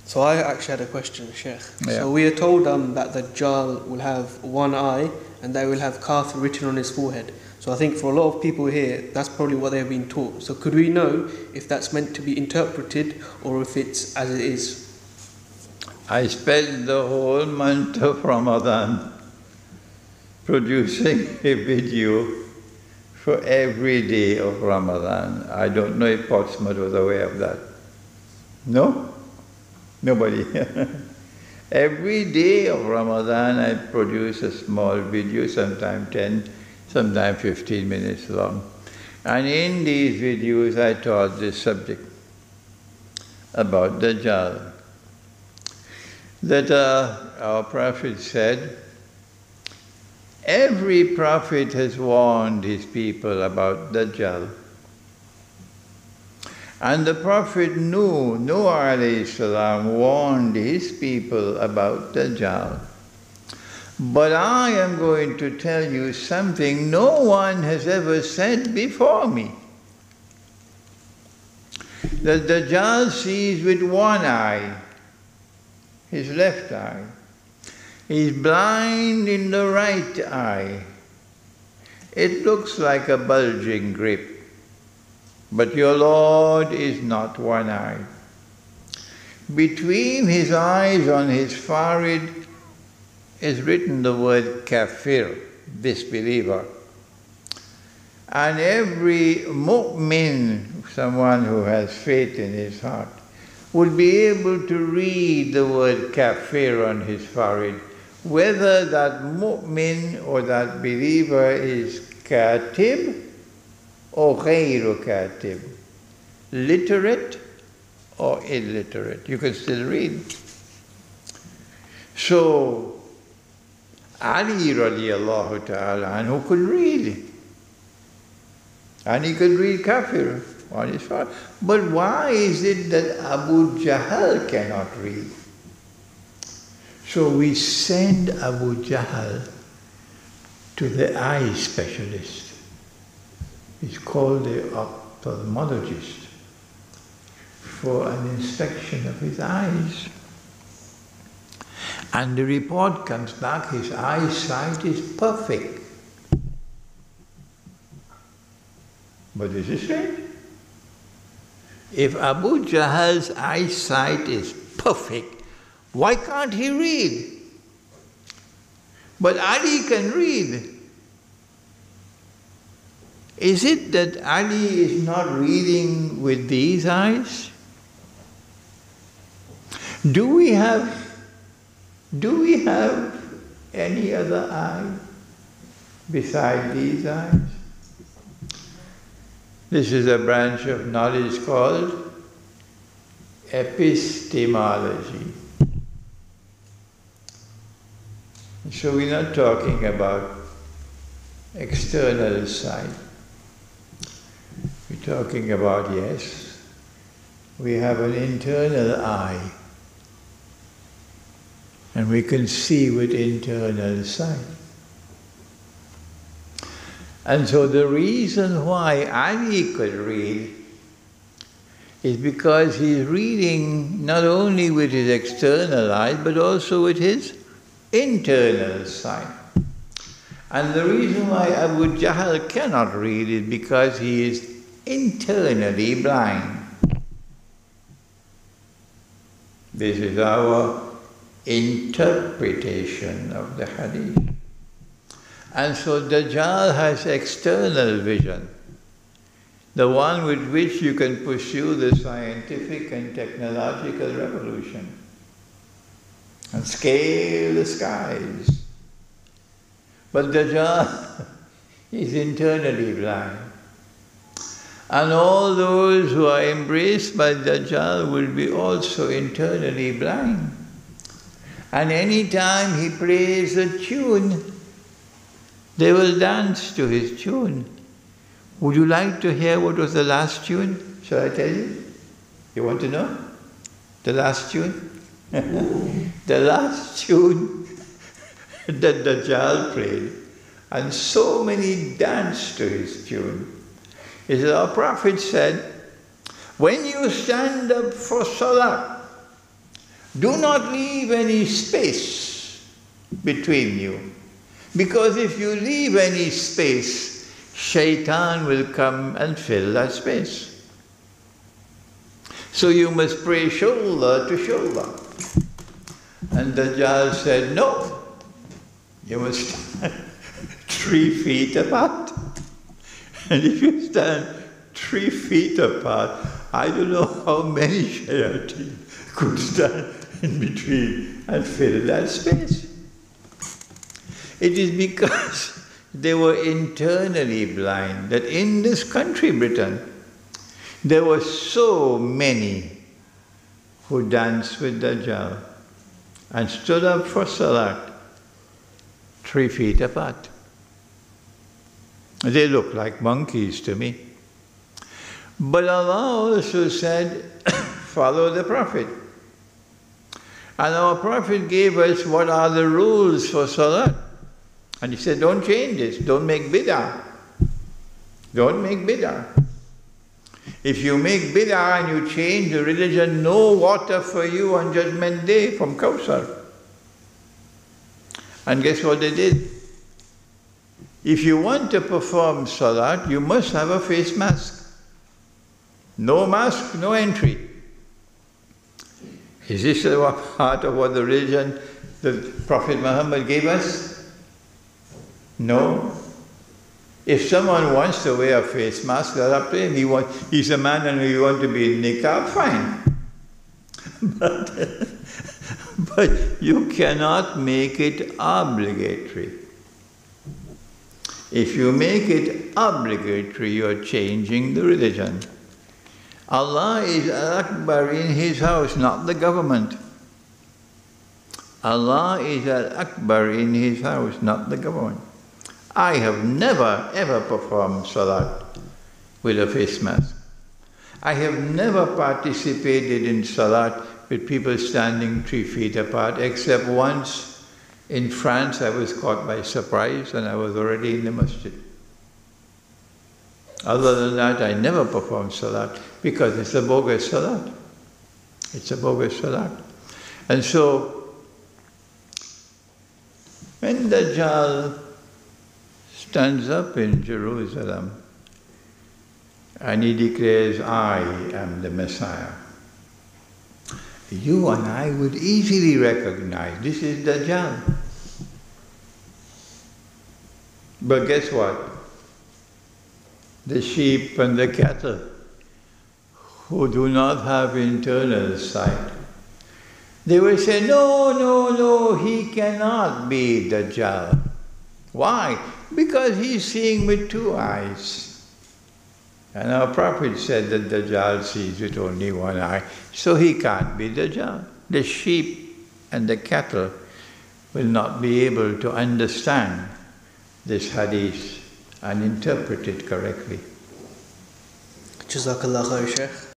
So I actually had a question, Sheikh. Yeah. So we are told that the Dajjal will have one eye and they will have kafir written on his forehead. So I think for a lot of people here, that's probably what they've been taught. So could we know if that's meant to be interpreted or if it's as it is? I spent the whole month of Ramadan producing a video for every day of Ramadan. I don't know if Portsmouth was aware of that. No? Nobody. Every day of Ramadan I produce a small video, sometimes 10, sometimes 15 minutes long. And in these videos I taught this subject about Dajjal. That our Prophet said, every prophet has warned his people about Dajjal. And the Prophet Noah alayhi salam warned his people about Dajjal. But I am going to tell you something no one has ever said before me. The Dajjal sees with one eye, his left eye. He's blind in the right eye. It looks like a bulging grape. But your Lord is not one eye. Between his eyes on his forehead is written the word kafir, disbeliever. And every mu'min, someone who has faith in his heart, would be able to read the word kafir on his forehead, whether that mu'min or that believer is katib or ghayru katib, literate or illiterate. You can still read. So, Ali radiallahu ta'ala anhu could read. And he could read kafir on his forehead. But why is it that Abu Jahl cannot read? So we send Abu Jahl to the eye specialist. He's called the ophthalmologist for an inspection of his eyes. And the report comes back, his eyesight is perfect. But this is strange. If Abu Jahl's eyesight is perfect, why can't he read? But Ali can read. Is it that Ali is not reading with these eyes? Do we have any other eye beside these eyes? This is a branch of knowledge called epistemology. So we're not talking about external sight. We're talking about, yes, we have an internal eye, and we can see with internal sight. And so the reason why Ali could read is because he's reading not only with his external eyes, but also with his internal sight. And the reason why Abu Jahl cannot read is because he is internally blind. This is our interpretation of the hadith. And so Dajjal has external vision, the one with which you can pursue the scientific and technological revolution and scale the skies. But Dajjal is internally blind. And all those who are embraced by Dajjal will be also internally blind. And any time he plays a tune, they will dance to his tune. Would you like to hear what was the last tune? Shall I tell you? You want to know? The last tune? The last tune that Dajjal played, and so many danced to his tune, is that our Prophet said, when you stand up for salah, Do not leave any space between you. Because if you leave any space, shaitan will come and fill that space. So you must pray shoulder to shoulder. And Dajjal said, no, you must stand 3 feet apart. And if you stand 3 feet apart, I don't know how many shayateen could stand in between and fill that space. It is because they were internally blind that in this country, Britain, there were so many who danced with Dajjal and stood up for Salat 3 feet apart. They look like monkeys to me. But Allah also said, follow the Prophet. And our Prophet gave us what are the rules for Salat. And he said, don't change this, don't make bid'ah. Don't make bid'ah. If you make bid'ah and you change the religion, no water for you on Judgment Day from Kawthar. And guess what they did? If you want to perform Salat, you must have a face mask. No mask, no entry. Is this a part of what the religion the Prophet Muhammad gave us? No. If someone wants to wear a face mask, that's up to him. He's a man and he wants to be in niqab, fine. But you cannot make it obligatory. If you make it obligatory, you're changing the religion. Allah is Al-Akbar in His house, not the government. Allah is Al-Akbar in His house, not the government. I have never ever performed Salat with a face mask. I have never participated in Salat with people standing 3 feet apart, except once in France I was caught by surprise and I was already in the masjid. Other than that, I never performed Salat because it's a bogus Salat. It's a bogus Salat. And so, when Dajjal stands up in Jerusalem and he declares, I am the Messiah, you and I would easily recognize this is Dajjal. But guess what? The sheep and the cattle who do not have internal sight, they will say, no, no, no, he cannot be Dajjal. Why? Because he's seeing with 2 eyes. And our Prophet said that Dajjal sees with only 1 eye, so he can't be Dajjal. The sheep and the cattle will not be able to understand this hadith and interpret it correctly. Jazakallah khair, Sheikh.